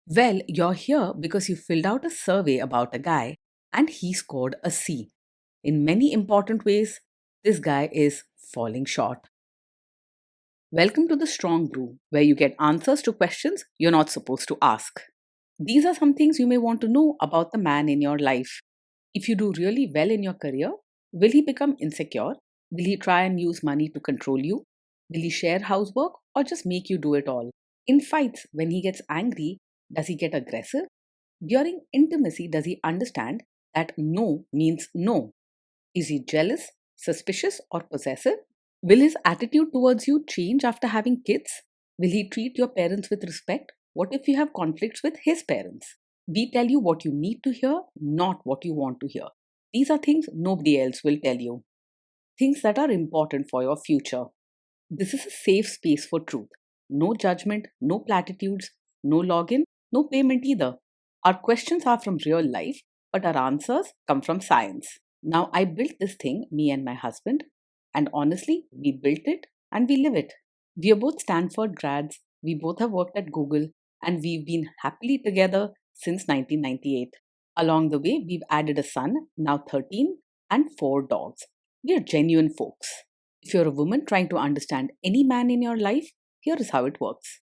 Well, you're here because you filled out a survey about a guy and he scored a C. In many important ways, this guy is falling short. Welcome to the Strong Brew, where you get answers to questions you're not supposed to ask. These are some things you may want to know about the man in your life. If you do really well in your career, will he become insecure? Will he try and use money to control you? Will he share housework or just make you do it all? In fights, when he gets angry, does he get aggressive? During intimacy, does he understand that no means no? Is he jealous, suspicious, or possessive? Will his attitude towards you change after having kids? Will he treat your parents with respect? What if you have conflicts with his parents? We tell you what you need to hear, not what you want to hear. These are things nobody else will tell you, things that are important for your future. This is a safe space for truth. No judgment, no platitudes, no login, no payment either. Our questions are from real life, but our answers come from science. Now, I built this thing, me and my husband, and honestly, we built it and we live it. We are both Stanford grads, we both have worked at Google, and we've been happily together since 1998. Along the way, we've added a son, now 13, and 4 dogs. We are genuine folks. If you're a woman trying to understand any man in your life, here is how it works.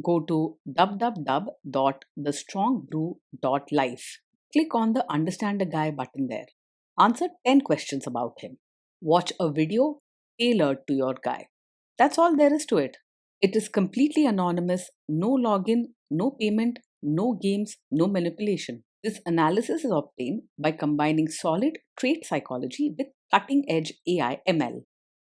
Go to www.thestrongbrew.life. Click on the Understand a Guy button there. Answer 10 questions about him. Watch a video tailored to your guy. That's all there is to it. It is completely anonymous, no login, no payment, no games, no manipulation. This analysis is obtained by combining solid trait psychology with cutting edge AI ML.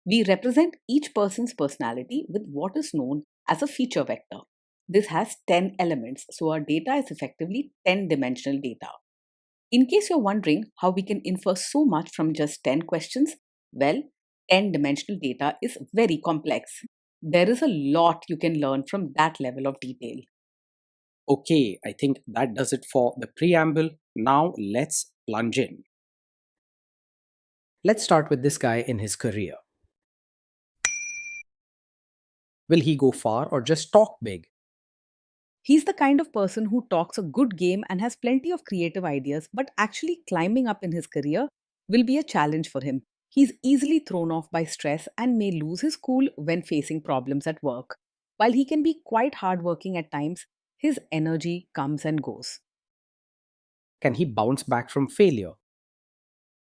We represent each person's personality with what is known as a feature vector. This has 10 elements, so our data is effectively 10 dimensional data. In case you're wondering how we can infer so much from just 10 questions, well, 10 dimensional data is very complex. There is a lot you can learn from that level of detail. Okay, I think that does it for the preamble. Now let's plunge in. Let's start with this guy in his career. Will he go far or just talk big? He's the kind of person who talks a good game and has plenty of creative ideas, but actually climbing up in his career will be a challenge for him. He's easily thrown off by stress and may lose his cool when facing problems at work. While he can be quite hardworking at times, his energy comes and goes. Can he bounce back from failure?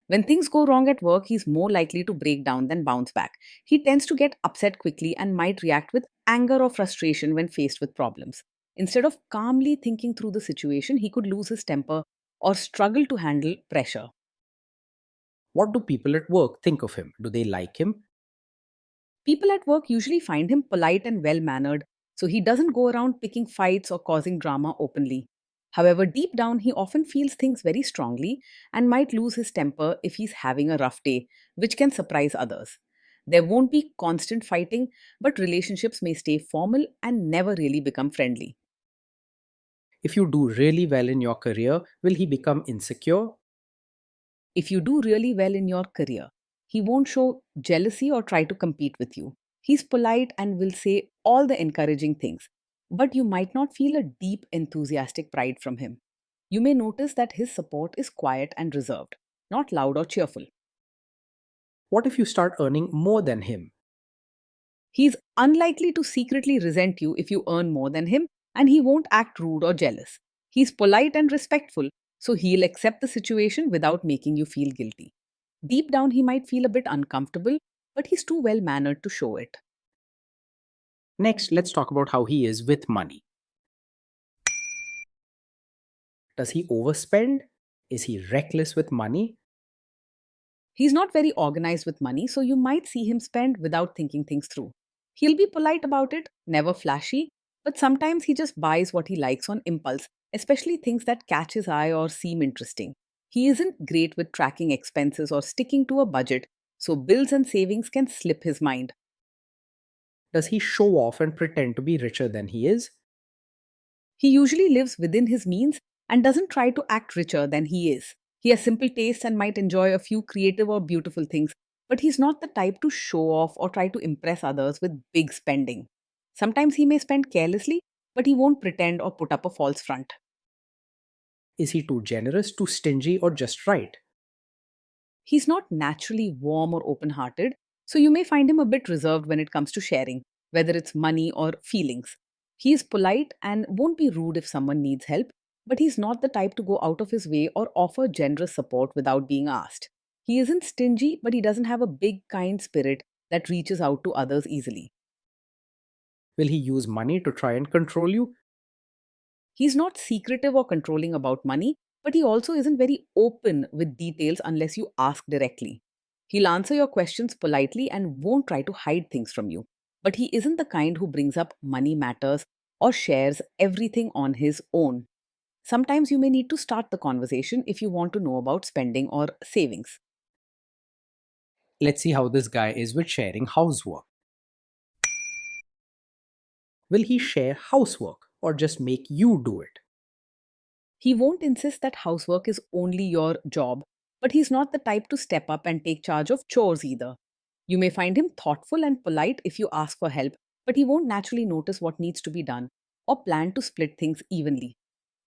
When things go wrong at work, he's more likely to break down than bounce back. He tends to get upset quickly and might react with anger or frustration when faced with problems. Instead of calmly thinking through the situation, he could lose his temper or struggle to handle pressure. What do people at work think of him? Do they like him? People at work usually find him polite and well mannered, so he doesn't go around picking fights or causing drama openly. However, deep down, he often feels things very strongly and might lose his temper if he's having a rough day, which can surprise others. There won't be constant fighting, but relationships may stay formal and never really become friendly. If you do really well in your career, will he become insecure? If you do really well in your career, he won't show jealousy or try to compete with you. He's polite and will say all the encouraging things, but you might not feel a deep, enthusiastic pride from him. You may notice that his support is quiet and reserved, not loud or cheerful. What if you start earning more than him? He's unlikely to secretly resent you if you earn more than him, and he won't act rude or jealous. He's polite and respectful, so he'll accept the situation without making you feel guilty. Deep down, he might feel a bit uncomfortable, but he's too well mannered to show it. Next, let's talk about how he is with money. Does he overspend? Is he reckless with money? He's not very organized with money, so you might see him spend without thinking things through. He'll be polite about it, never flashy, but sometimes he just buys what he likes on impulse, especially things that catch his eye or seem interesting. He isn't great with tracking expenses or sticking to a budget, so bills and savings can slip his mind. Does he show off and pretend to be richer than he is? He usually lives within his means and doesn't try to act richer than he is. He has simple tastes and might enjoy a few creative or beautiful things, but he's not the type to show off or try to impress others with big spending. Sometimes he may spend carelessly, but he won't pretend or put up a false front. Is he too generous, too stingy, or just right? He's not naturally warm or open hearted, so you may find him a bit reserved when it comes to sharing, whether it's money or feelings. He is polite and won't be rude if someone needs help, but he's not the type to go out of his way or offer generous support without being asked. He isn't stingy, but he doesn't have a big, kind spirit that reaches out to others easily. Will he use money to try and control you? He's not secretive or controlling about money, but he also isn't very open with details unless you ask directly. He'll answer your questions politely and won't try to hide things from you. But he isn't the kind who brings up money matters or shares everything on his own. Sometimes you may need to start the conversation if you want to know about spending or savings. Let's see how this guy is with sharing housework. Will he share housework or just make you do it? He won't insist that housework is only your job, but he's not the type to step up and take charge of chores either. You may find him thoughtful and polite if you ask for help, but he won't naturally notice what needs to be done or plan to split things evenly.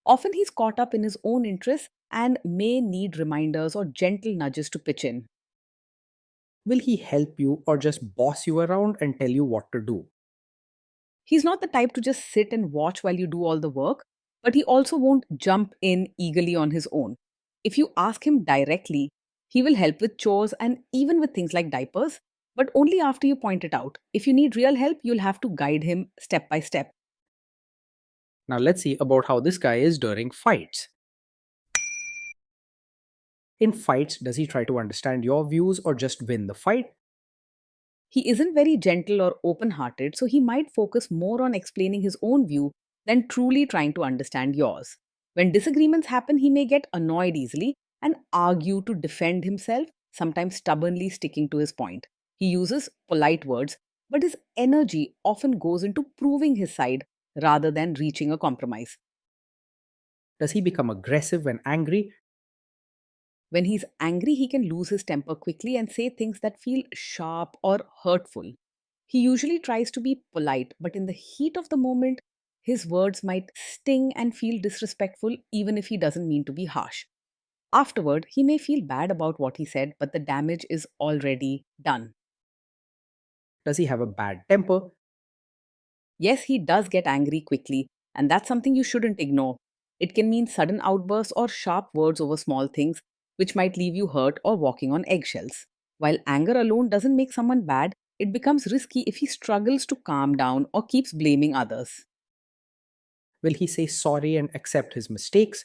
Often he's caught up in his own interests and may need reminders or gentle nudges to pitch in. Will he help you or just boss you around and tell you what to do? He's not the type to just sit and watch while you do all the work, but he also won't jump in eagerly on his own. If you ask him directly, he will help with chores and even with things like diapers, but only after you point it out. If you need real help, you'll have to guide him step by step. Now let's see about how this guy is during fights. In fights, does he try to understand your views or just win the fight? He isn't very gentle or open hearted, so he might focus more on explaining his own view than truly trying to understand yours. When disagreements happen, he may get annoyed easily and argue to defend himself, sometimes stubbornly sticking to his point. He uses polite words, but his energy often goes into proving his side rather than reaching a compromise. Does he become aggressive when angry? When he's angry, he can lose his temper quickly and say things that feel sharp or hurtful. He usually tries to be polite, but in the heat of the moment, his words might sting and feel disrespectful even if he doesn't mean to be harsh. Afterward, he may feel bad about what he said, but the damage is already done. Does he have a bad temper? Yes, he does get angry quickly, and that's something you shouldn't ignore. It can mean sudden outbursts or sharp words over small things, which might leave you hurt or walking on eggshells. While anger alone doesn't make someone bad, it becomes risky if he struggles to calm down or keeps blaming others. Will he say sorry and accept his mistakes?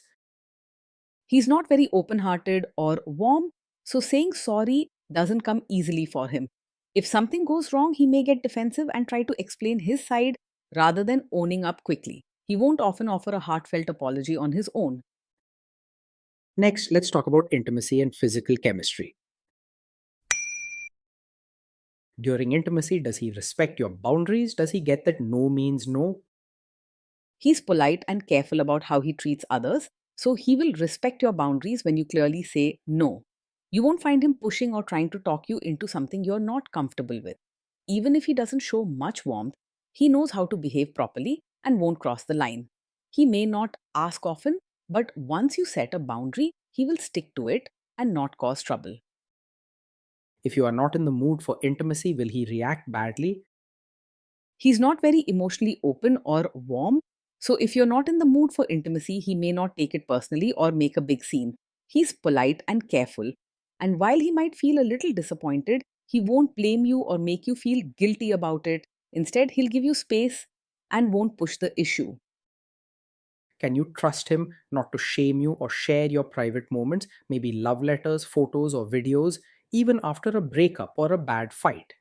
He's not very open hearted or warm, so saying sorry doesn't come easily for him. If something goes wrong, he may get defensive and try to explain his side rather than owning up quickly. He won't often offer a heartfelt apology on his own. Next, let's talk about intimacy and physical chemistry. During intimacy, does he respect your boundaries? Does he get that no means no? He's polite and careful about how he treats others, so he will respect your boundaries when you clearly say no. You won't find him pushing or trying to talk you into something you're not comfortable with. Even if he doesn't show much warmth, he knows how to behave properly and won't cross the line. He may not ask often, but once you set a boundary, he will stick to it and not cause trouble. If you are not in the mood for intimacy, will he react badly? He's not very emotionally open or warm, so if you're not in the mood for intimacy, he may not take it personally or make a big scene. He's polite and careful, and while he might feel a little disappointed, he won't blame you or make you feel guilty about it. Instead, he'll give you space and won't push the issue. Can you trust him not to shame you or share your private moments, maybe love letters, photos, or videos, even after a breakup or a bad fight?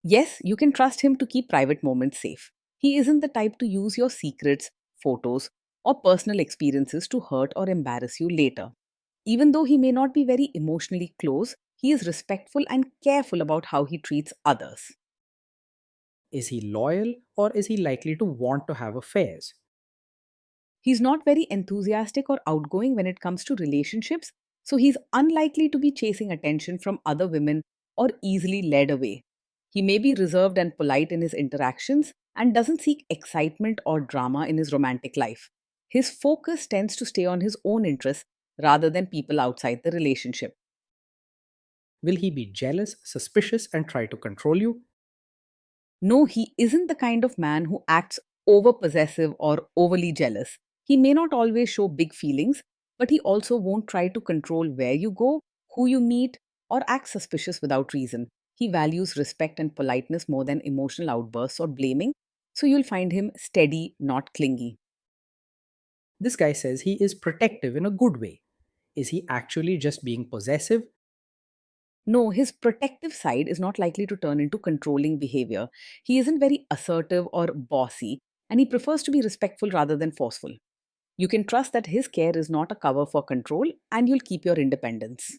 Yes, you can trust him to keep private moments safe. He isn't the type to use your secrets, photos, or personal experiences to hurt or embarrass you later. Even though he may not be very emotionally close, he is respectful and careful about how he treats others. Is he loyal or is he likely to want to have affairs? He's not very enthusiastic or outgoing when it comes to relationships, so he's unlikely to be chasing attention from other women or easily led away. He may be reserved and polite in his interactions and doesn't seek excitement or drama in his romantic life. His focus tends to stay on his own interests rather than people outside the relationship. Will he be jealous, suspicious, and try to control you? No, he isn't the kind of man who acts over possessive or overly jealous. He may not always show big feelings, but he also won't try to control where you go, who you meet, or act suspicious without reason. He values respect and politeness more than emotional outbursts or blaming, so you'll find him steady, not clingy. This guy says he is protective in a good way. Is he actually just being possessive? No, his protective side is not likely to turn into controlling behavior. He isn't very assertive or bossy, and he prefers to be respectful rather than forceful. You can trust that his care is not a cover for control and you'll keep your independence.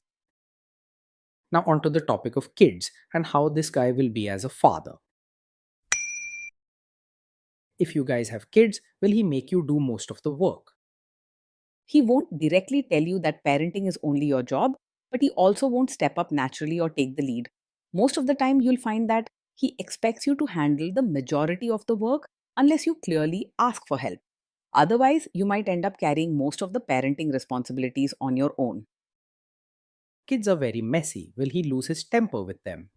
Now, onto the topic of kids and how this guy will be as a father. If you guys have kids, will he make you do most of the work? He won't directly tell you that parenting is only your job, but he also won't step up naturally or take the lead. Most of the time, you'll find that he expects you to handle the majority of the work unless you clearly ask for help. Otherwise, you might end up carrying most of the parenting responsibilities on your own. Kids are very messy. Will he lose his temper with them?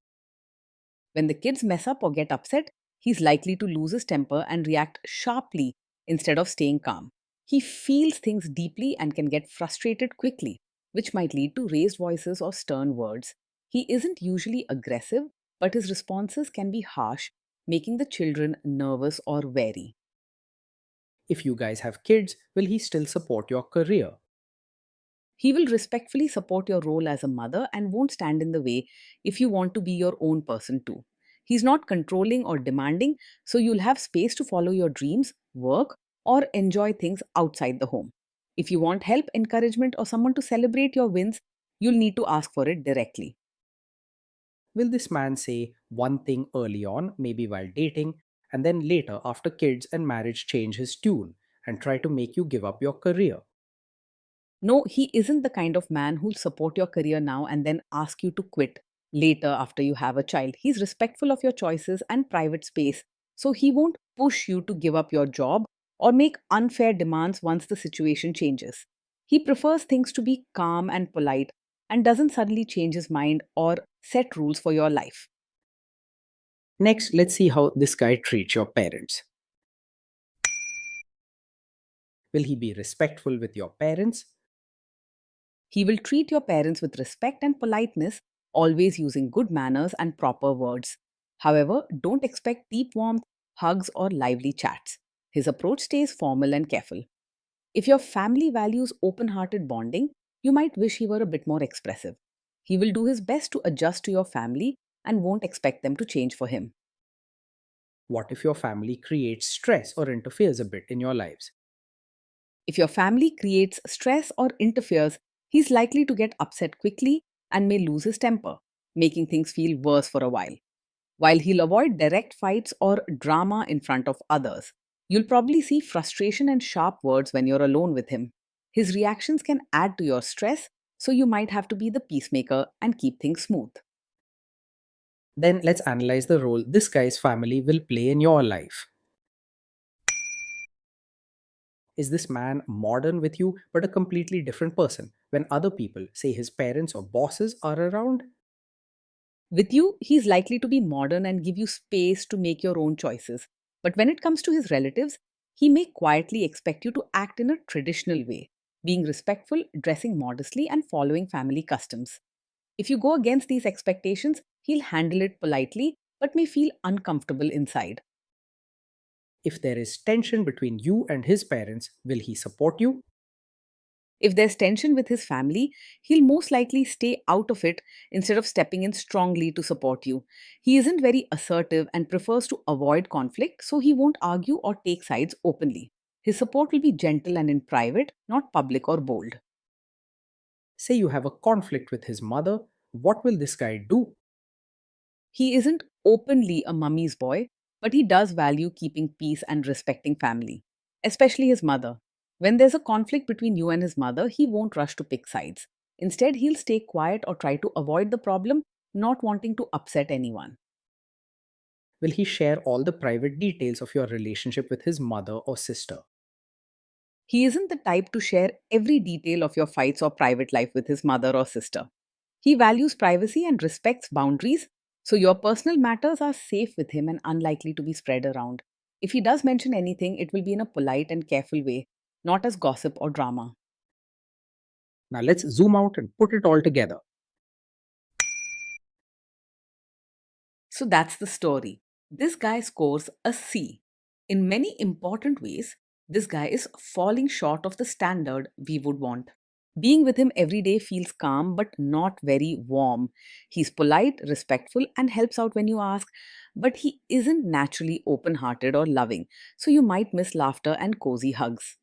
When the kids mess up or get upset, he's likely to lose his temper and react sharply instead of staying calm. He feels things deeply and can get frustrated quickly, which might lead to raised voices or stern words. He isn't usually aggressive, but his responses can be harsh, making the children nervous or wary. If you guys have kids, will he still support your career? He will respectfully support your role as a mother and won't stand in the way if you want to be your own person too. He's not controlling or demanding, so you'll have space to follow your dreams, work, or enjoy things outside the home. If you want help, encouragement, or someone to celebrate your wins, you'll need to ask for it directly. Will this man say one thing early on, maybe while dating, and then later, after kids and marriage, change his tune and try to make you give up your career? No, he isn't the kind of man who'll support your career now and then ask you to quit later after you have a child. He's respectful of your choices and private space, so he won't push you to give up your job or make unfair demands once the situation changes. He prefers things to be calm and polite and doesn't suddenly change his mind or set rules for your life. Next, let's see how this guy treats your parents. Will he be respectful with your parents? He will treat your parents with respect and politeness, always using good manners and proper words. However, don't expect deep warmth, hugs, or lively chats. His approach stays formal and careful. If your family values open hearted bonding, you might wish he were a bit more expressive. He will do his best to adjust to your family and won't expect them to change for him. What if your family creates stress or interferes a bit in your lives? If your family creates stress or interferes, he's likely to get upset quickly and may lose his temper, making things feel worse for a while. While he'll avoid direct fights or drama in front of others, you'll probably see frustration and sharp words when you're alone with him. His reactions can add to your stress, so you might have to be the peacemaker and keep things smooth. Then let's analyze the role this guy's family will play in your life. Is this man modern with you but a completely different person when other people, say his parents or bosses, are around? With you, he's likely to be modern and give you space to make your own choices. But when it comes to his relatives, he may quietly expect you to act in a traditional way, being respectful, dressing modestly, and following family customs. If you go against these expectations, he'll handle it politely but may feel uncomfortable inside. If there is tension between you and his parents, will he support you? If there's tension with his family, he'll most likely stay out of it instead of stepping in strongly to support you. He isn't very assertive and prefers to avoid conflict, so he won't argue or take sides openly. His support will be gentle and in private, not public or bold. Say you have a conflict with his mother, what will this guy do? He isn't openly a mummy's boy, but he does value keeping peace and respecting family, especially his mother. When there's a conflict between you and his mother, he won't rush to pick sides. Instead, he'll stay quiet or try to avoid the problem, not wanting to upset anyone. Will he share all the private details of your relationship with his mother or sister? He isn't the type to share every detail of your fights or private life with his mother or sister. He values privacy and respects boundaries, so your personal matters are safe with him and unlikely to be spread around. If he does mention anything, it will be in a polite and careful way, not as gossip or drama. Now let's zoom out and put it all together. So that's the story. This guy scores a C. In many important ways, this guy is falling short of the standard we would want. Being with him every day feels calm but not very warm. He's polite, respectful, and helps out when you ask, but he isn't naturally open hearted or loving, so you might miss laughter and cozy hugs.